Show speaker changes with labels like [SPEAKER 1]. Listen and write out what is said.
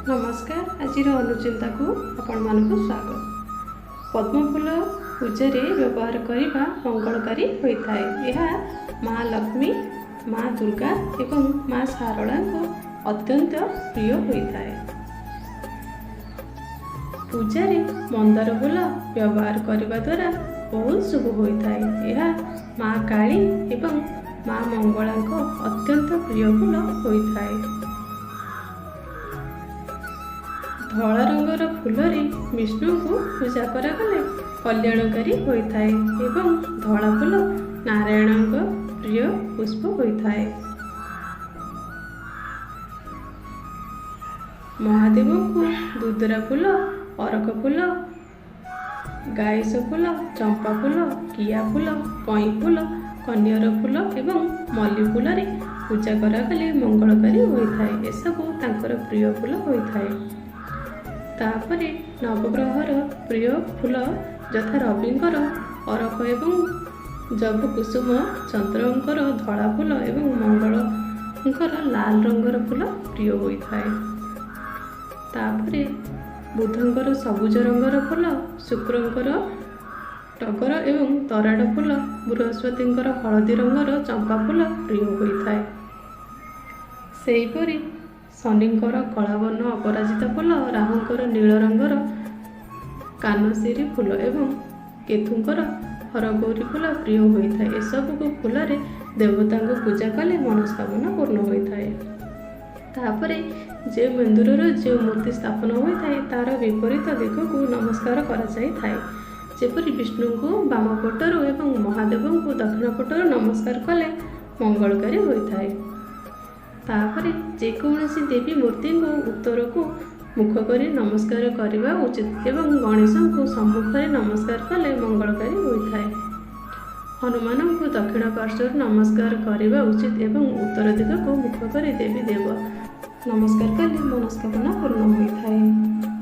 [SPEAKER 1] नमस्कार। आज अनुचिंता को आपण मानक स्वागत। पद्म फूल पूजा व्यवहार करने मंगलकारी होता है। यह माँ लक्ष्मी, माँ दुर्गा एवं माँ शारदा को अत्यंत प्रिय होता है। पूजा मंदार फूल व्यवहार करने द्वारा बहुत शुभ होता है। यह माँ काली एवं माँ मंगला को अत्यंत प्रिय फूल होता है। धला रंगर फूल विष्णु को पूजा करागले कल्याणकारी होता है एवं धला फूल नारायण प्रिय पुष्प होता है। महादेव को दुदरा फूल, अरक फूल, गाइस फूल, चंपा फूल, किया फूल, कई फूल, कन्यार फूल एवं मल्ली फूल पूजा करागले मंगलकारी होता है। यह सब तांकर प्रिय फूल होता है। तापरे नवग्रहर प्रिय फूल यथा रविंकर अरक एवं जब कुसुम, चंद्रंकर धला फूल एवं मंगलंकर लाल रंगर फूल प्रिय होता है। तापरे बुधंकर सबुज रंगर फूल, शुक्रंकर टगर एवं तराट फूल, बृहस्पतिंकर हलदी रंगर चंपा फूल प्रिय होता है। सेहीपरि शनिंकर कलावर्ण अपराजिता फूल, राहुंकर नील रंगर कानसिरी फूल एवं केतुंकर हरगौरी फूल प्रिय होता है। एसबू फूल देवता को पूजा कले मनस्कामना पूर्ण होता है। तापरे जो मंदिर जो मूर्ति स्थापन होता है तार विपरीत दिग को नमस्कार कराई। जेपरि विष्णु को बाम पटर एवं महादेव को दक्षिण पटर नमस्कार कले मंगलकारी होता है। तापर जेकोसी देवी मूर्ति को उत्तर को मुख कर नमस्कार करने उचित एवं गणेश को सम्मुखें नमस्कार कले मंगलकारी होता है। हनुमान को दक्षिण पार्श्व नमस्कार करने उचित एवं उत्तर दिग को मुख कर देवी देव नमस्कार कले मनस्कामना पूर्ण होता है।